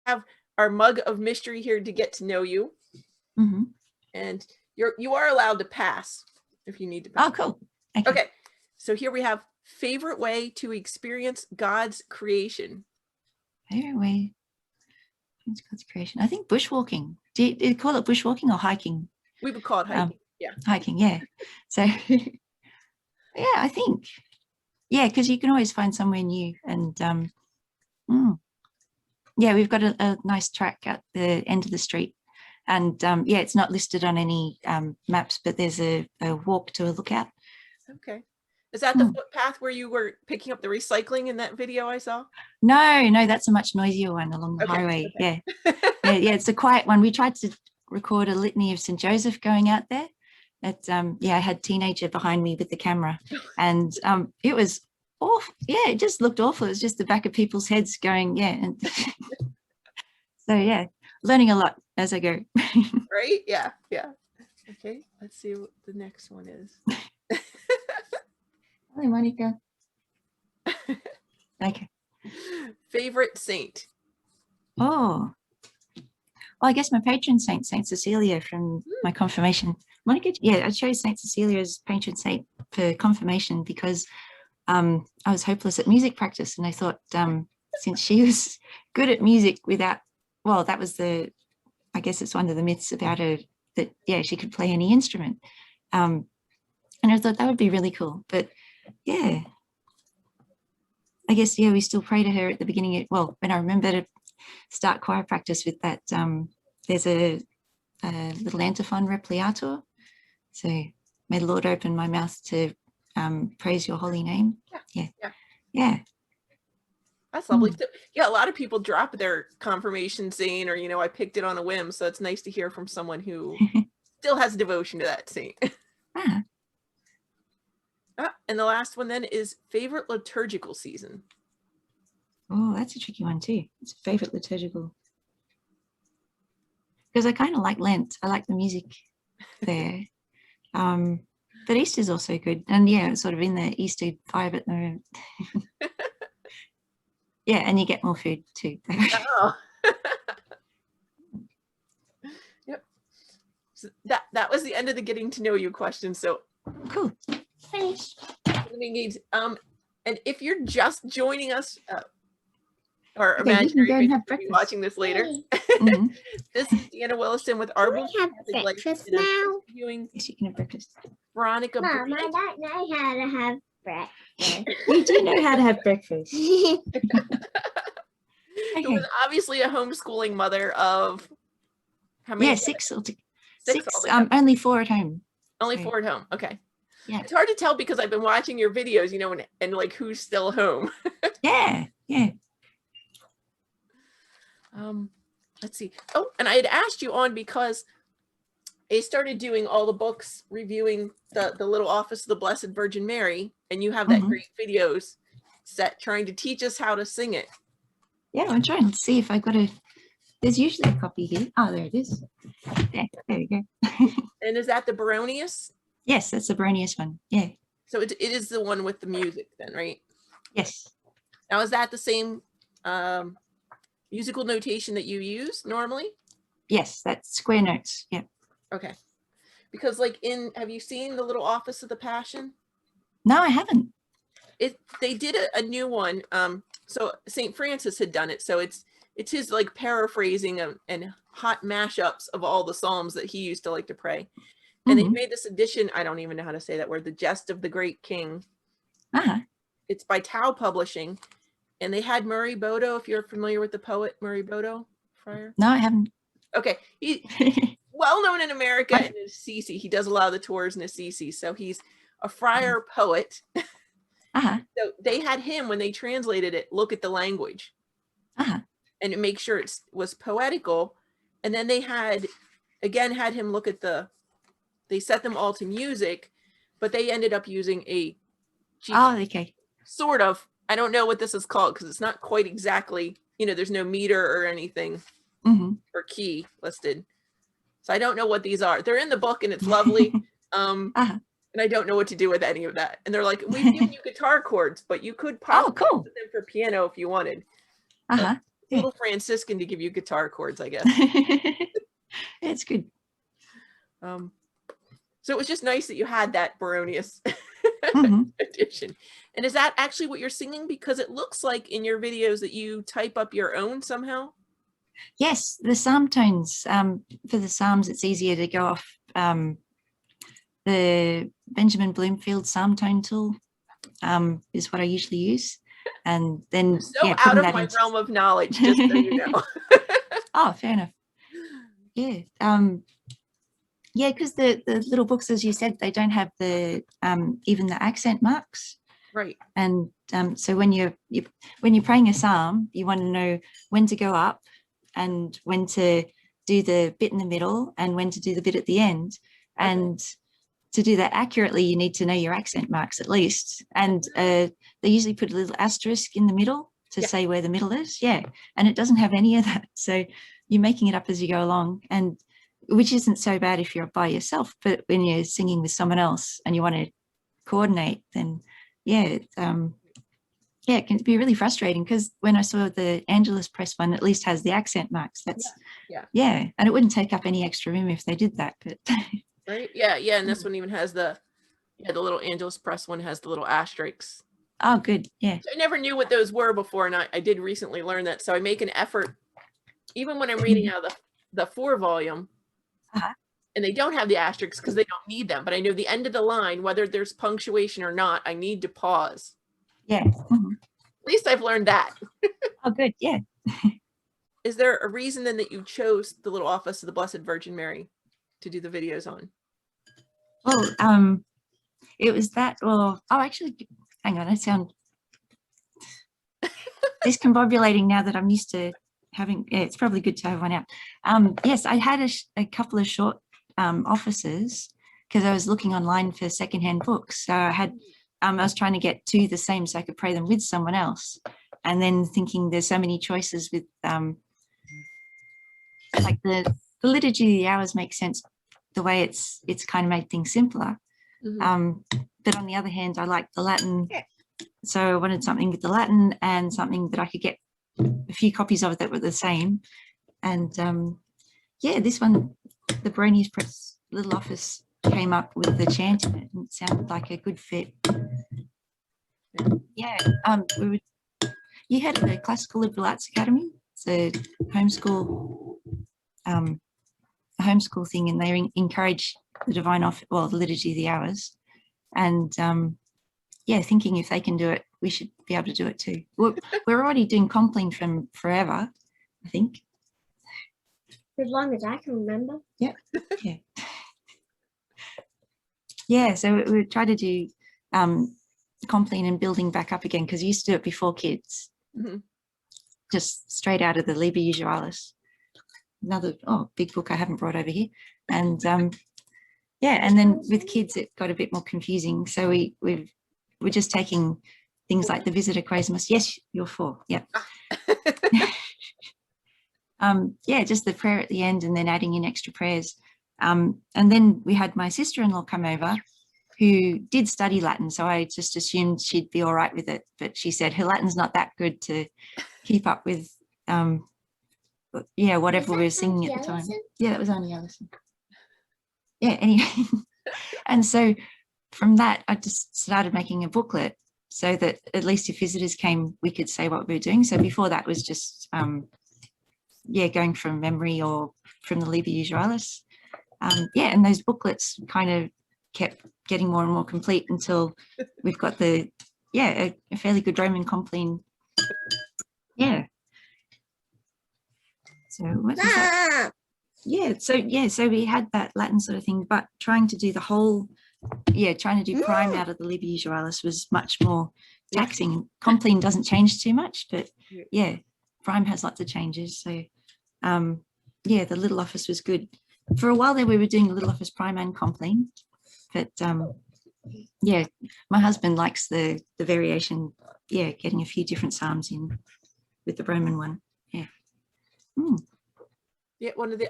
have our mug of mystery here to get to know you. Mm-hmm. And you are allowed to pass if you need to pass. Oh, cool. Okay. So here we have favorite way to experience God's creation. Favorite way to experience God's creation. I think bushwalking. Do you call it bushwalking or hiking? We would call it hiking. Yeah. Hiking, yeah. So yeah, I think. Yeah, because you can always find somewhere new. And yeah, we've got a nice track at the end of the street. And yeah, it's not listed on any maps, but there's a walk to a lookout. Okay. Is that the footpath where you were picking up the recycling in that video I saw? No, that's a much noisier one along the highway. Okay. Yeah, it's a quiet one. We tried to record a litany of St. Joseph going out there. But yeah, I had a teenager behind me with the camera, and it was awful. Yeah, it just looked awful. It was just the back of people's heads going, yeah. And so yeah, learning a lot as I go. Right? Yeah. Okay, let's see what the next one is. Hi, Monica. Okay. Favorite saint? Oh, well, I guess my patron saint, Saint Cecilia, from my confirmation. Monica, yeah, I chose Saint Cecilia as patron saint for confirmation because I was hopeless at music practice, and I thought since she was good at music without, well, that was I guess it's one of the myths about her, that yeah, she could play any instrument, and I thought that would be really cool. But yeah, I guess yeah, we still pray to her at the beginning. Well, when I remember to start choir practice with that, there's a little antiphon repliator. So may the Lord open my mouth to praise your holy name. Yeah. That's lovely. So, yeah, a lot of people drop their confirmation saint, or I picked it on a whim. So it's nice to hear from someone who still has devotion to that saint. And the last one then is favorite liturgical season. Oh, that's a tricky one too. It's a favorite liturgical. Because I kind of like Lent. I like the music there. But Easter's also good. And yeah, it's sort of in the Easter vibe at the moment. Yeah, and you get more food too. Oh. Yep. So that was the end of the getting to know you question. So cool. Finished. And if you're just joining us, or okay, imaginary watching this later, this is Deanna Williston with our Can we have breakfast now? Yes, you can have breakfast. Veronica Mom, Brandt. I don't know how to have breakfast. You do know how to have breakfast. Okay. Who is obviously a homeschooling mother of how many? Yeah, six. Only 4 at home. Only 4 at home. Okay. Yeah. It's hard to tell because I've been watching your videos, and like who's still home. Yeah. Let's see. Oh, and I had asked you on because I started doing all the books reviewing the Little Office of the Blessed Virgin Mary, and you have that great videos set trying to teach us how to sing it. Yeah, I'm trying to see if I got there's usually a copy here. Oh, there it is. Yeah, there we go. And is that the Borromeo? Yes, that's the Borromeo one. Yeah. So it is the one with the music then, right? Yes. Now, is that the same musical notation that you use normally? Yes, that's square notes. Yeah. Okay. Because have you seen the Little Office of the Passion? No, I haven't. They did a new one. So St. Francis had done it. So it's his paraphrasing and hot mashups of all the Psalms that he used to like to pray. And they made this edition. I don't even know how to say that word. The Jest of the Great King. It's by Tau Publishing. And they had Murray Bodo, if you're familiar with the poet Murray Bodo, friar. No, I haven't. Okay. He's well known in America and in Assisi. He does a lot of the tours in Assisi. So he's a friar poet. So they had him, when they translated it, look at the language and make sure it was poetical. And then they had him look at they set them all to music, but they ended up using sort of, I don't know what this is called because it's not quite exactly, there's no meter or anything or key listed. So I don't know what these are. They're in the book and it's lovely. And I don't know what to do with any of that. And they're like, we've given you guitar chords, but you could possibly use them for piano if you wanted. a little Franciscan to give you guitar chords, I guess. It's good. So it was just nice that you had that Borromeo edition. And is that actually what you're singing? Because it looks like in your videos that you type up your own somehow. Yes, the psalm tones. For the psalms, it's easier to go off the Benjamin Bloomfield psalm tone tool is what I usually use. And then so out of my realm of knowledge, just so you know. Oh, fair enough. Yeah. Yeah, because the little books, as you said, they don't have the even the accent marks. Right. And so when you're praying a psalm, you want to know when to go up and when to do the bit in the middle and when to do the bit at the end. Okay. And to do that accurately, you need to know your accent marks at least. And they usually put a little asterisk in the middle to say where the middle is. Yeah. And it doesn't have any of that. So you're making it up as you go along, and which isn't so bad if you're by yourself, but when you're singing with someone else and you want to coordinate, then it can be really frustrating, because when I saw the Angelus Press one, at least has the accent marks. That's and it wouldn't take up any extra room if they did that. But right, and this one even has the little Angelus Press one has the little asterisks. Oh, good. Yeah, so I never knew what those were before, and I did recently learn that. So I make an effort, even when I'm reading out of the 4 volume. And they don't have the asterisks because they don't need them. But I know the end of the line, whether there's punctuation or not, I need to pause. Yeah. At least I've learned that. Oh, good. Yeah. Is there a reason then that you chose the little office of the Blessed Virgin Mary to do the videos on? Well, it was that. Well, actually, hang on. I sound discombobulating now that I'm used to having. Yeah, it's probably good to have one out. Yes, I had a couple of short offices because I was looking online for secondhand books. So I was trying to get 2 the same so I could pray them with someone else, and then thinking there's so many choices with like the liturgy of the hours makes sense the way it's kind of made things simpler. But on the other hand, I like the Latin, so I wanted something with the Latin and something that I could get a few copies of that were the same. And this one, the Borromeo Press little office, came up with the chant in it, and it sounded like a good fit. You had the Classical Liberal Arts Academy. It's a homeschool thing, and they encourage the divine office, well, the liturgy of the hours, and thinking if they can do it, we should be able to do it too. We're already doing Compline from forever, I think. As long as I can remember. Yep. Yeah. Yeah, so we try to do Compline and building back up again, because you used to do it before kids. Just straight out of the Liber Usualis. Another big book I haven't brought over here. And and then with kids it got a bit more confusing. So we're just taking things like the Visitor Quasimus. Yes, you're 4. Yep. Just the prayer at the end and then adding in extra prayers. And then we had my sister-in-law come over who did study Latin, so I just assumed she'd be all right with it. But she said her Latin's not that good to keep up with, whatever we were singing at the time. Yeah, that was only Alison. Yeah, anyway. And so from that, I just started making a booklet so that at least if visitors came, we could say what we were doing. So before that was just, going from memory or from the Liber Usualis. And those booklets kind of kept getting more and more complete until we've got a fairly good Roman Compline. Yeah. So what was that? So we had that Latin sort of thing, but trying to do the whole, trying to do prime out of the Liber Usualis was much more taxing. Compline doesn't change too much, but prime has lots of changes. So the little office was good. For a while there we were doing the little office prime and Compline, but my husband likes the variation, getting a few different psalms in with the Roman one. One of the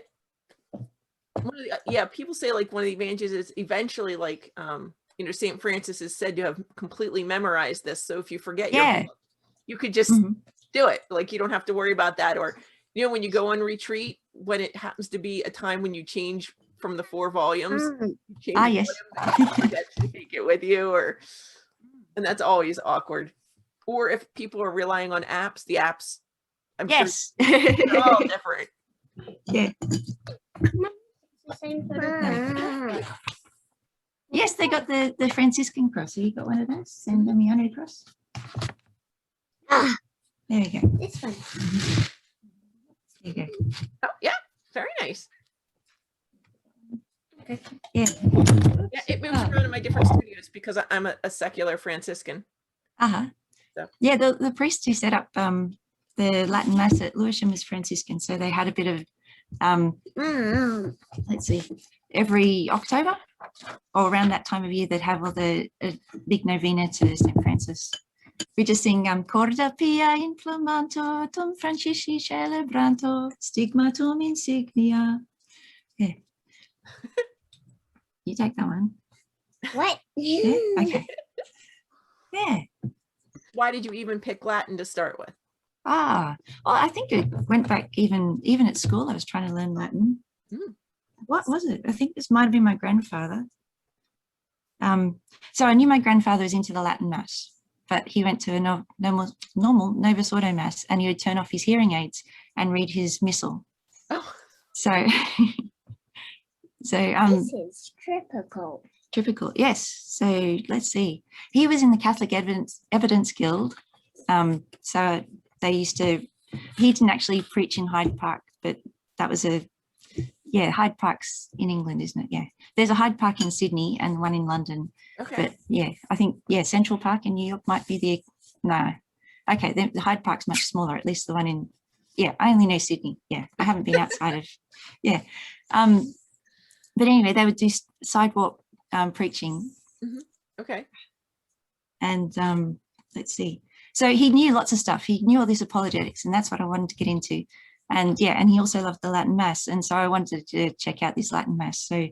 people say like one of the advantages is eventually like St. Francis is said to have completely memorized this, so if you forget your book, you could just do it. Like, you don't have to worry about that. Or, you know, when you go on retreat, when it happens to be a time when you change from the 4 volumes, you change yes. you forget to take it with you, and that's always awkward. Or if people are relying on apps, the apps, I'm sure they're all different. Yeah. Yes, they got the Franciscan cross. Have you got one of those? San Damiano cross. There we go. This one. There you go. Oh, yeah, very nice. Okay. Yeah. Yeah, it moves around in my different studios because I'm a secular Franciscan. So. Yeah, the priest who set up the Latin Mass at Lewisham was Franciscan, so they had a bit of let's see, every October or around that time of year they'd have all the big novena to St. Francis. We just sing Corda pia inflammanto tum Francisci celebranto stigmatum insignia. Yeah. You take that one. What? Yeah. Okay. Yeah. Why did you even pick Latin to start with? Well, I think it went back even at school. I was trying to learn Latin. What was it? I think this might have been my grandfather. So I knew my grandfather was into the Latin Mass, but he went to a normal Novus Ordo Mass, and he would turn off his hearing aids and read his missal. Oh. So, This is typical. Typical, yes. So let's see. He was in the Catholic Evidence Guild. So they used to, he didn't actually preach in Hyde Park, but that was Hyde Park's in England, isn't it? Yeah. There's a Hyde Park in Sydney and one in London. Okay. But yeah, I think, Central Park in New York might be no. Okay, the Hyde Park's much smaller, at least the one in, I only know Sydney. Yeah, I haven't been outside of, But anyway, they would do sidewalk preaching. Okay. And let's see. So he knew lots of stuff. He knew all this apologetics, and that's what I wanted to get into. And and he also loved the Latin Mass. And so I wanted to check out this Latin Mass. So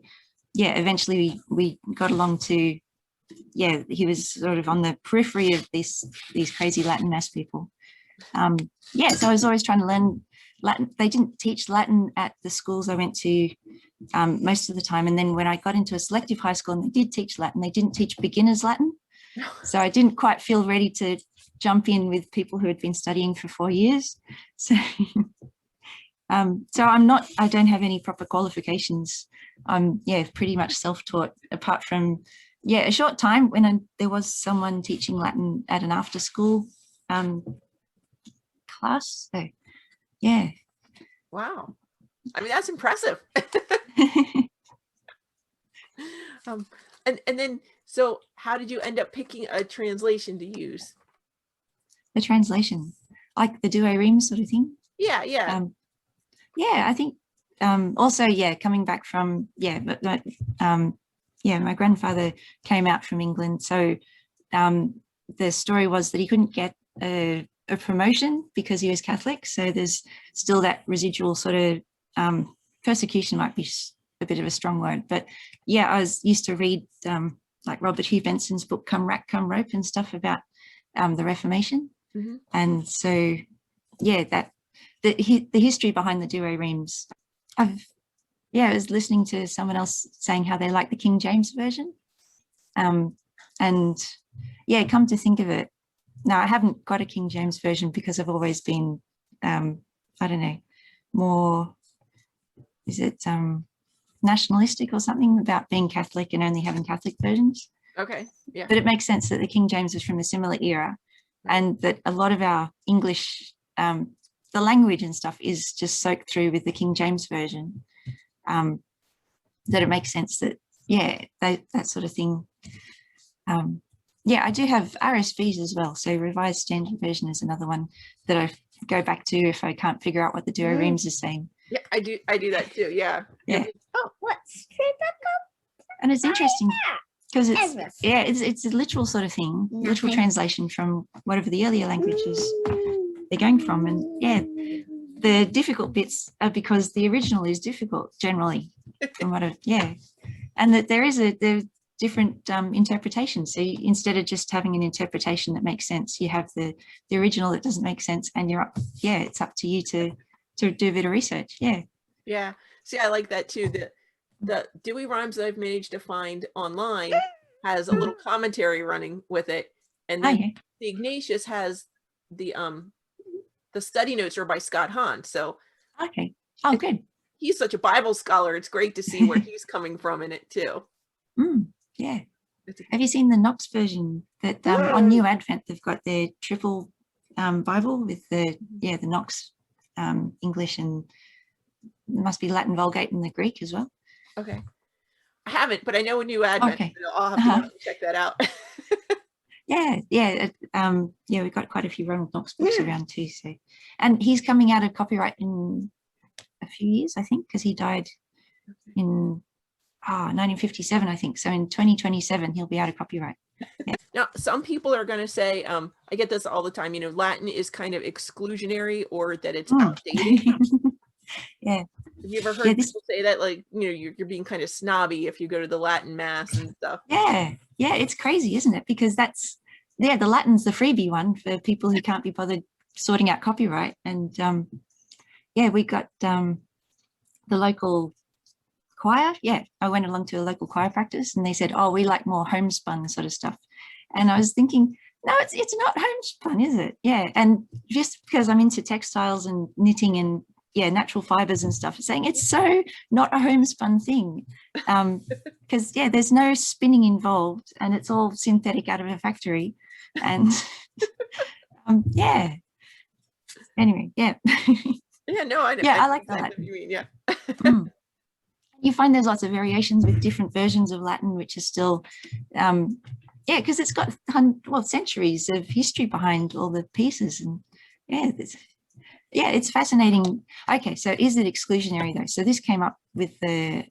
eventually we got along to, he was sort of on the periphery of these crazy Latin Mass people. So I was always trying to learn Latin. They didn't teach Latin at the schools I went to most of the time. And then when I got into a selective high school and they did teach Latin, they didn't teach beginners Latin. So I didn't quite feel ready to jump in with people who had been studying for 4 years. So, so I don't have any proper qualifications. I'm, pretty much self-taught, apart from, a short time when there was someone teaching Latin at an after school class. So, Wow. I mean, that's impressive. And then, so how did you end up picking a translation to use? The translation, like the Douay Rheims sort of thing. Yeah. I think also, coming back from, my grandfather came out from England. So the story was that he couldn't get a promotion because he was Catholic. So there's still that residual sort of persecution, might be a bit of a strong word, but I was used to read like Robert Hugh Benson's book Come Rack, Come Rope and stuff about the Reformation. And so that the history behind the Douay Rheims. I was listening to someone else saying how they like the King James version, and come to think of it, no, I haven't got a King James version because I've always been I don't know, more, is it nationalistic or something about being Catholic and only having Catholic versions. Okay. Yeah. But it makes sense that the King James is from a similar era, and that a lot of our English, the language and stuff is just soaked through with the King James version. That it makes sense that that sort of thing. I do have RSVs as well. So Revised Standard Version is another one that I go back to if I can't figure out what the Douay Rheims is saying. Yeah, I do that too. Yeah. Oh, what's typical? And it's interesting because it's a literal sort of thing, literal translation from whatever the earlier languages they're going from. And the difficult bits are because the original is difficult generally from what and that there different interpretations. So instead of just having an interpretation that makes sense, you have the original that doesn't make sense, and it's up to you to do a bit of research. Yeah. See, I like that too. The Dewey Rhymes that I've managed to find online has a little commentary running with it, and then the Ignatius has the study notes are by Scott Hahn. So good. He's such a Bible scholar. It's great to see where he's coming from in it too. Yeah. Have you seen the Knox version that on New Advent they've got their triple Bible with the Knox English, and it must be Latin Vulgate and the Greek as well. Okay. I haven't, but I know a New Advent. Okay. So I'll have to check that out. We've got quite a few Ronald Knox books around too. So, and he's coming out of copyright in a few years, I think, because he died in 1957, I think. So in 2027, he'll be out of copyright. Yeah. Now, some people are going to say, I get this all the time, Latin is kind of exclusionary, or that it's outdated. Yeah. Have you ever heard people say that, like, you're being kind of snobby if you go to the Latin mass and stuff? Yeah, it's crazy, isn't it? Because the Latin's the freebie one for people who can't be bothered sorting out copyright. And we got the local choir. Yeah, I went along to a local choir practice, and they said, "Oh, we like more homespun sort of stuff." And I was thinking, no, it's not homespun, is it? Yeah, and just because I'm into textiles and knitting and natural fibers and stuff, saying it's so not a homespun thing, because there's no spinning involved, and it's all synthetic out of a factory, and anyway, I like that. You mean, You find there's lots of variations with different versions of Latin, which is still because it's got centuries of history behind all the pieces, and it's fascinating. Okay, so is it exclusionary though? So this came up with the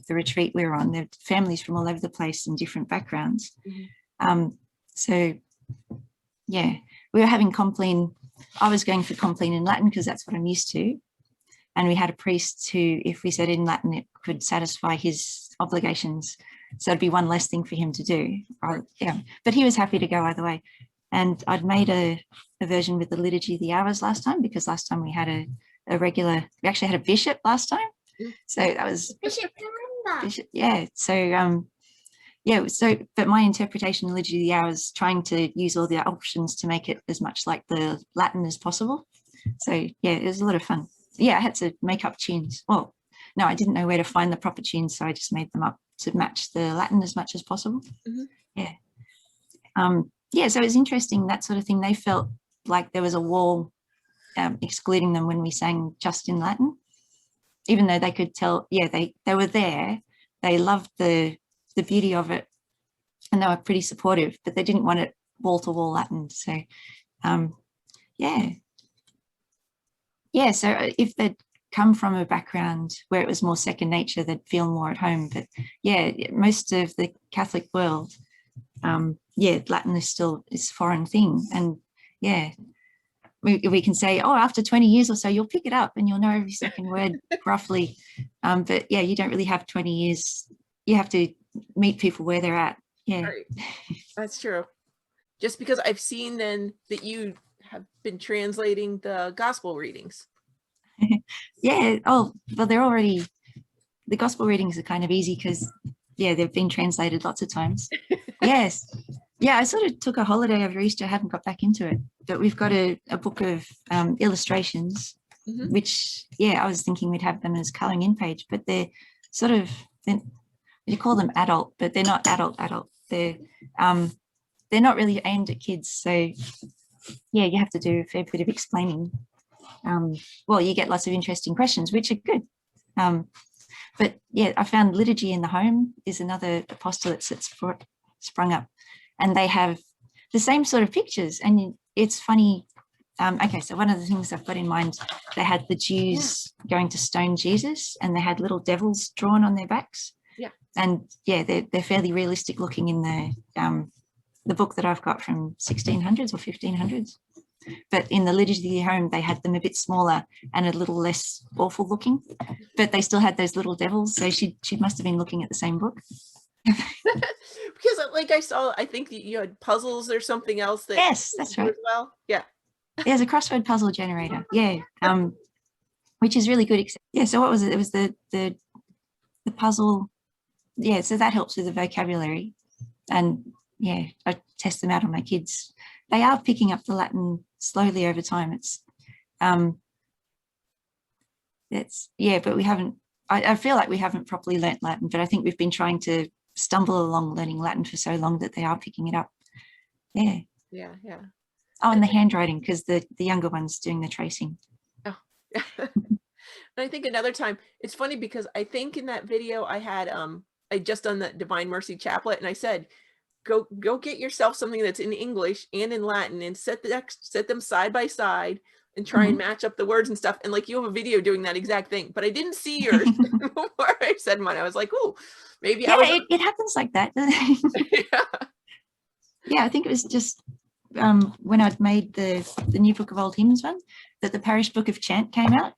retreat we were on. There are families from all over the place and different backgrounds. We were having compline. I was going for compline in Latin because that's what I'm used to. And we had a priest who, if we said in Latin, it could satisfy his obligations. So it'd be one less thing for him to do. But he was happy to go either way. And I'd made a version with the Liturgy of the Hours last time, because last time we had we actually had a bishop last time. So that was Bishop. Yeah. So but my interpretation of Liturgy of the Hours, trying to use all the options to make it as much like the Latin as possible. So it was a lot of fun. I had to make up tunes. Well, no, I didn't know where to find the proper tunes, so I just made them up to match the Latin as much as possible. So it was interesting, that sort of thing. They felt like there was a wall excluding them when we sang just in Latin, even though they could tell, they were there, they loved the beauty of it, and they were pretty supportive, but they didn't want it wall-to-wall Latin. So so if they'd come from a background where it was more second nature, they'd feel more at home. But most of the Catholic world, Latin is still a foreign thing. And we can say, after 20 years or so, you'll pick it up and you'll know every second word roughly. But you don't really have 20 years. You have to meet people where they're at. Yeah, right. That's true. Just because I've seen then that you have been translating the gospel readings. Well, they're already, the gospel readings are kind of easy because they've been translated lots of times. Yes. I sort of took a holiday over Easter. I haven't got back into it, but we've got a book of illustrations, which I was thinking we'd have them as colouring in page, but they're sort of, you call them adult, but they're not adult. They're not really aimed at kids. So you have to do a fair bit of explaining. You get lots of interesting questions, which are good. But I found liturgy in the home is another apostolate that's sprung up, and they have the same sort of pictures. And it's funny. So one of the things I've got in mind, they had the Jews going to stone Jesus, and they had little devils drawn on their backs. And they're fairly realistic looking in the book that I've got from 1600s or 1500s. But in the Liturgy of the Home, they had them a bit smaller and a little less awful looking, but they still had those little devils. So she must have been looking at the same book. Because like I think that you had puzzles or something else that Yes, that's right. as well. Yeah. There's a crossword puzzle generator. Yeah. Which is really good. Yeah. So what was it? It was the puzzle. Yeah. So that helps with the vocabulary. And yeah, I test them out on my kids. They are picking up the Latin slowly over time. But we haven't, I feel like we haven't properly learnt Latin, but I think we've been trying to stumble along learning Latin for so long that they are picking it up. Yeah. Yeah. Yeah. Oh, and the handwriting, because the younger one's doing the tracing. Oh. And I think another time, it's funny because I think in that video I had I just done the Divine Mercy Chaplet, and I said, go get yourself something that's in English and in Latin and set them side by side and try and match up the words and stuff. And like, you have a video doing that exact thing, but I didn't see yours before I said mine. I was like, oh, maybe it happens like that. Yeah. Yeah, I think it was just when I'd made the new book of old hymns one, that the parish book of chant came out.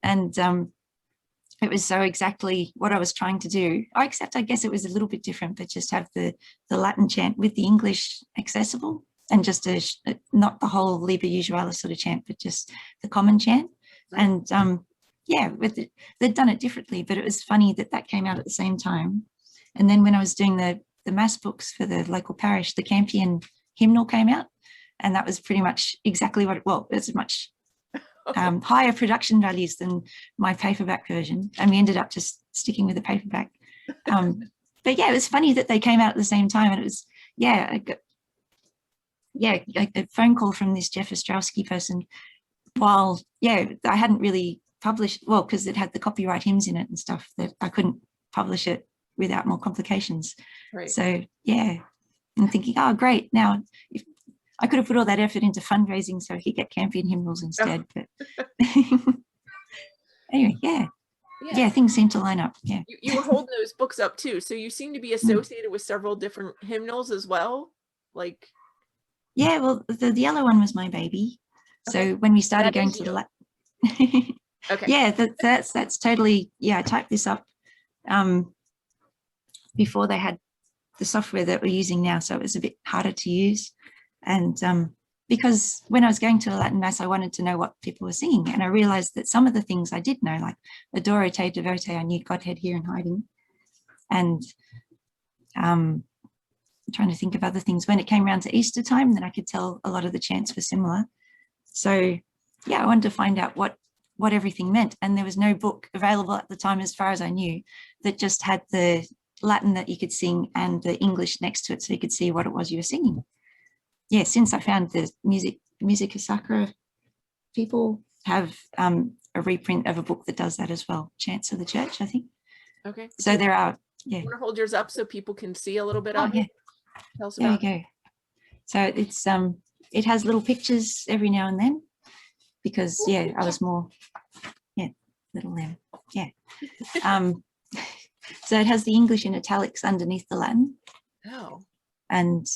And it was so exactly what I was trying to do. Except I guess it was a little bit different, but just have the Latin chant with the English accessible, and just not the whole Liber Usualis sort of chant, but just the common chant. Right. And they'd done it differently, but it was funny that came out at the same time. And then when I was doing the mass books for the local parish, the Campion hymnal came out, and that was pretty much exactly it's much higher production values than my paperback version, and we ended up just sticking with the paperback. But yeah, it was funny that they came out at the same time, and it was a phone call from this Jeff Ostrowski person while I hadn't really published, because it had the copyright hymns in it and stuff, that I couldn't publish it without more complications. Right. So yeah, I'm thinking, oh great, now if I could have put all that effort into fundraising so I could get Campion hymnals instead. But anyway, yeah, things seem to line up. Yeah. You were holding those books up too, so you seem to be associated with several different hymnals as well. Like, yeah, well, the yellow one was my baby. Okay. So when we started going to the Latin, okay, yeah, that's totally, I typed this up before they had the software that we're using now, so it was a bit harder to use. And because when I was going to a Latin Mass, I wanted to know what people were singing. And I realized that some of the things I did know, like Adore te devote, I knew Godhead here and hiding. And I'm trying to think of other things. When it came around to Easter time, then I could tell a lot of the chants were similar. So yeah, I wanted to find out what everything meant. And there was no book available at the time, as far as I knew, that just had the Latin that you could sing and the English next to it, so you could see what it was you were singing. Yeah, since I found the Musica Sacra people have a reprint of a book that does that as well, Chants of the Church, I think. Okay. So there are, You want to hold yours up so people can see a little bit of it? Yeah. Tell us there about you go. So it's it has little pictures every now and then, because I was more little them. Yeah. So it has the English in italics underneath the Latin. Oh. And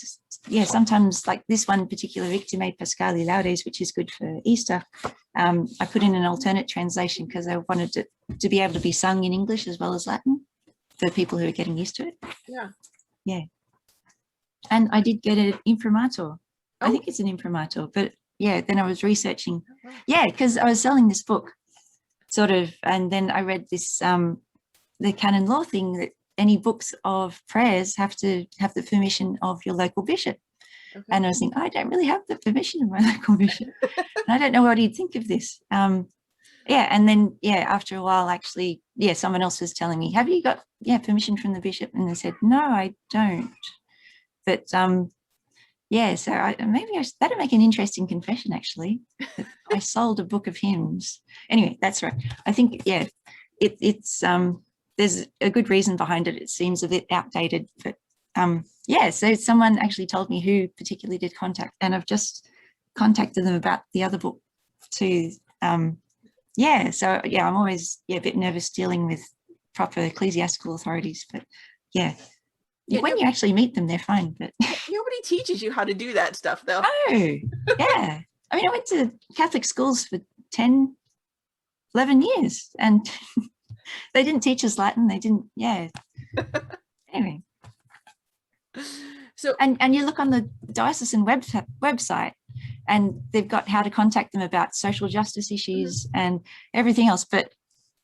sometimes, like this one particular, Victime Pascali Laudes, which is good for Easter, I put in an alternate translation because I wanted it to be able to be sung in English as well as Latin for people who are getting used to it. Yeah. Yeah. And I did get an imprimatur. I think it's an imprimatur, but then I was researching. Because I was selling this book sort of, and then I read this, the canon law thing, that any books of prayers have to have the permission of your local bishop. Okay. And I was thinking, I don't really have the permission of my local bishop. And I don't know what he'd think of this. And then, after a while, actually, someone else was telling me, have you got, permission from the bishop? And they said, no, I don't. But, so that'd make an interesting confession, actually. That I sold a book of hymns. Anyway, that's right. I think, it's there's a good reason behind it. It seems a bit outdated, but so someone actually told me who particularly did contact, and I've just contacted them about the other book too. I'm always a bit nervous dealing with proper ecclesiastical authorities, but when you actually meet them, they're fine. But nobody teaches you how to do that stuff, though. Oh, yeah. I mean, I went to Catholic schools for 10, 11 years, and they didn't teach us Latin. They didn't, Anyway. So and you look on the diocesan website, and they've got how to contact them about social justice issues and everything else, but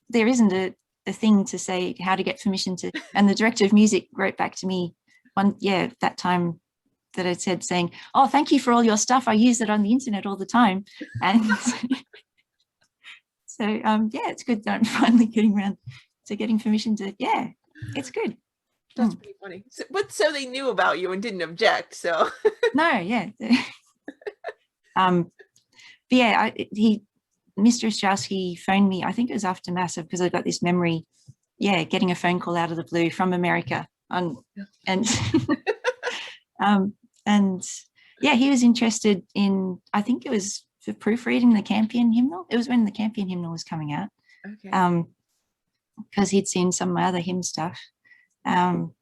there isn't a thing to say how to get permission to. And the director of music wrote back to me that time that I said, saying, oh, thank you for all your stuff, I use it on the internet all the time. And so it's good that I'm finally getting around to getting permission to, it's good. That's pretty funny. So they knew about you and didn't object. So no, yeah. Mr. Ostrowski phoned me, I think it was after Mass, because I got this memory, getting a phone call out of the blue from America and he was interested in, I think it was for proofreading the Campion hymnal. It was when the Campion hymnal was coming out. Okay. Because he'd seen some of my other hymn stuff. And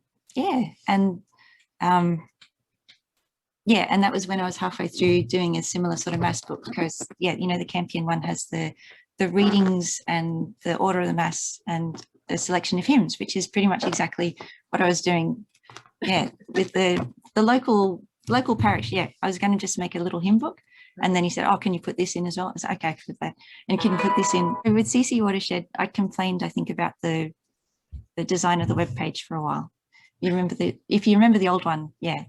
that was when I was halfway through doing a similar sort of Mass book, because the Campion one has the readings and the order of the Mass and the selection of hymns, which is pretty much exactly what I was doing with the local parish. I was going to just make a little hymn book, and then he said, oh, can you put this in as well? I was like, okay, I can put that, and can you put this in. With CC Watershed, I complained, I think, about the design of the web page for a while. If you remember the old one, it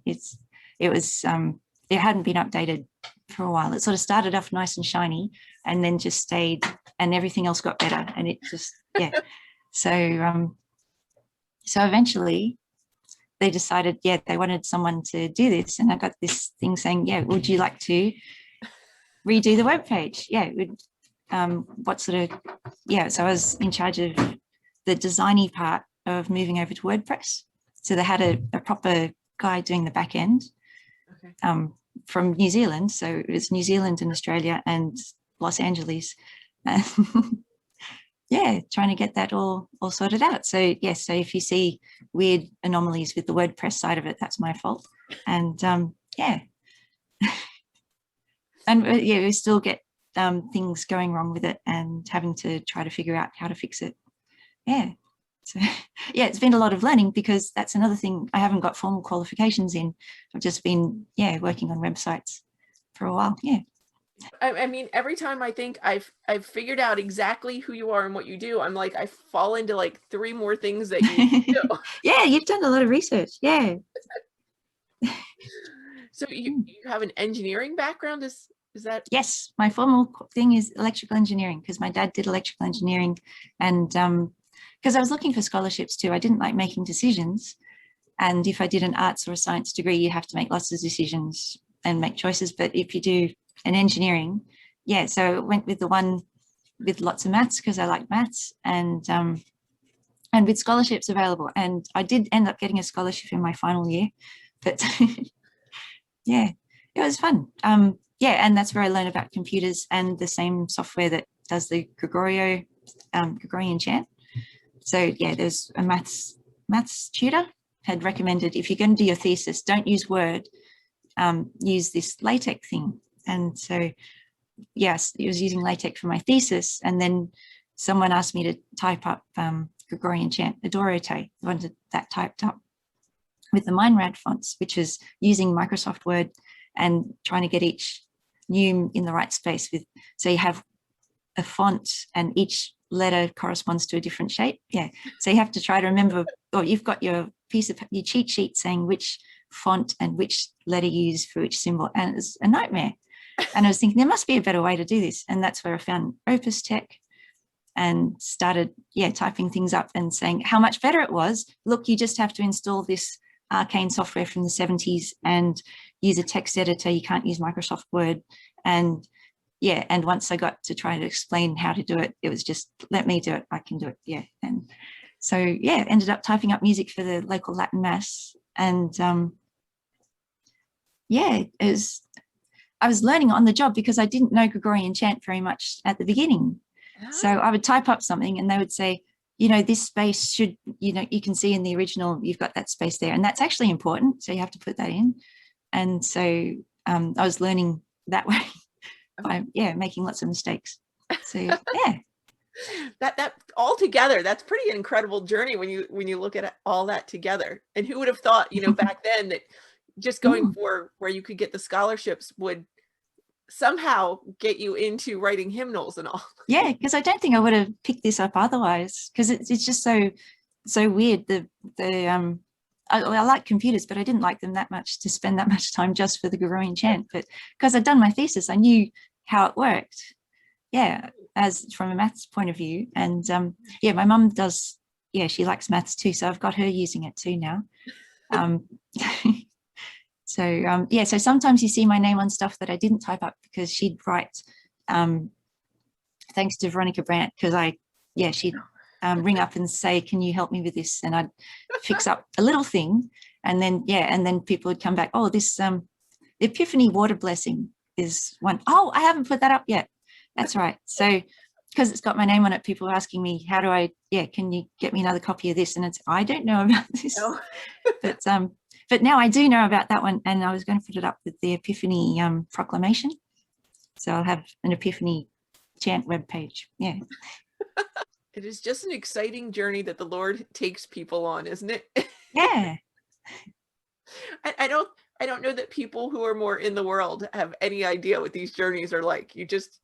hadn't been updated for a while. It sort of started off nice and shiny and then just stayed, and everything else got better, and it just so eventually they decided they wanted someone to do this, and I got this thing saying, would you like to redo the web page? What sort of so I was in charge of the designy part of moving over to WordPress. So they had a proper guy doing the back end. Okay. From New Zealand, so it was New Zealand and Australia and Los Angeles, trying to get that all sorted out. So so if you see weird anomalies with the WordPress side of it, that's my fault. And and we still get things going wrong with it and having to try to figure out how to fix it. So it's been a lot of learning, because that's another thing I haven't got formal qualifications in. I've just been working on websites for a while. I mean, every time I think I've figured out exactly who you are and what you do, I'm like, I fall into like 3 more things that you do. You've done a lot of research. So you have an engineering background, is that? Yes, my formal thing is electrical engineering, because my dad did electrical engineering, and because I was looking for scholarships too. I didn't like making decisions, and if I did an arts or a science degree, you have to make lots of decisions and make choices. But if you do an engineering, so I went with the one with lots of maths, because I like maths, and with scholarships available. And I did end up getting a scholarship in my final year, but it was fun. And that's where I learned about computers and the same software that does the Gregorian Chant. So there's a maths tutor had recommended, if you're going to do your thesis, don't use Word, use this LaTeX thing. And so it was using LaTeX for my thesis, and then someone asked me to type up Gregorian Chant, Adorote. I wanted that typed up with the Meinrad fonts, which is using Microsoft Word and trying to get each neume in the right space with, so you have a font and each letter corresponds to a different shape. So you have to try to remember, or you've got your your cheat sheet saying which font and which letter you use for each symbol, and it's a nightmare. And I was thinking there must be a better way to do this, and that's where I found Opus Tech and started typing things up and saying how much better it was. Look, you just have to install this arcane software from the 70s and use a text editor. You can't use Microsoft Word. And and once I got to try to explain how to do it, it was just, let me do it, I can do it. And so ended up typing up music for the local Latin Mass. And I was learning on the job, because I didn't know Gregorian Chant very much at the beginning. So I would type up something and they would say, this space should, you can see in the original, you've got that space there, and that's actually important, so you have to put that in. And so I was learning that way by making lots of mistakes. So that all together, that's pretty incredible journey when you look at all that together. And who would have thought, back then, that just going for where you could get the scholarships would somehow get you into writing hymnals and all. Yeah, because I don't think I would have picked this up otherwise, because it's just so weird. I like computers, but I didn't like them that much to spend that much time just for the Gregorian chant. But because I'd done my thesis, I knew how it worked. Yeah, as from a maths point of view. And yeah, my mum does. Yeah, she likes maths too, so I've got her using it too now. So yeah, so sometimes you see my name on stuff that I didn't type up because she'd write, thanks to Veronica Brandt, because she'd ring up and say, can you help me with this? And I'd fix up a little thing. And then people would come back, oh, this the Epiphany water blessing is one. Oh, I haven't put that up yet. That's right. So because it's got my name on it, people are asking me, how do I, can you get me another copy of this? And it's, I don't know about this. No. But now I do know about that one, and I was going to put it up with the Epiphany proclamation. So I'll have an Epiphany chant webpage. Yeah. It is just an exciting journey that the Lord takes people on, isn't it? Yeah. I don't know that people who are more in the world have any idea what these journeys are like. You just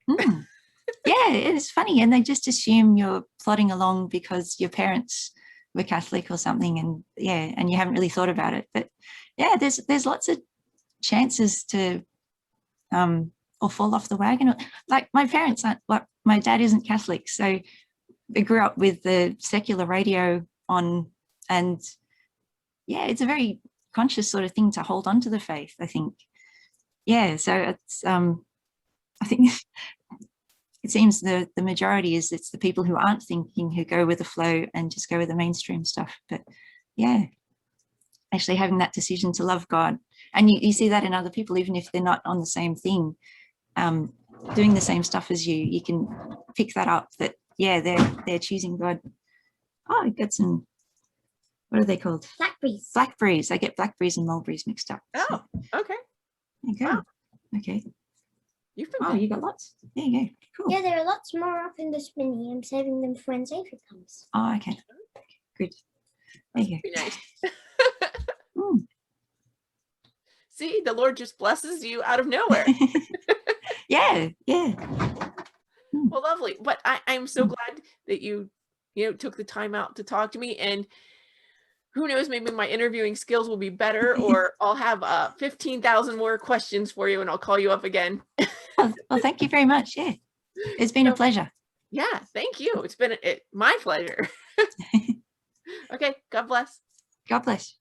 yeah, it is funny, and they just assume you're plodding along because your parents were Catholic or something, and and you haven't really thought about it. But yeah, there's lots of chances to or fall off the wagon. Like my parents aren't, like my dad isn't Catholic, so they grew up with the secular radio on, and it's a very conscious sort of thing to hold on to the faith, I think. Yeah, so it's I think it seems the majority is it's the people who aren't thinking who go with the flow and just go with the mainstream stuff. But yeah, actually having that decision to love God, and you see that in other people, even if they're not on the same thing, doing the same stuff as you can pick that up, that they're choosing God. Oh, I got some, what are they called? Blackberries. Blackberries. I get blackberries and mulberries mixed up. Oh, okay. There you go. Wow. Okay. You've been you got lots. There you go. Cool. Yeah, there are lots more up in this mini. I'm saving them for when Xavier comes. Oh, okay. Good. There you go. Nice. See, the Lord just blesses you out of nowhere. Yeah. Well, lovely. But I'm so glad that you took the time out to talk to me, and who knows, maybe my interviewing skills will be better, or I'll have 15,000 more questions for you and I'll call you up again. Well, thank you very much. Yeah, it's been a pleasure. Yeah, thank you. It's been my pleasure. Okay, God bless. God bless.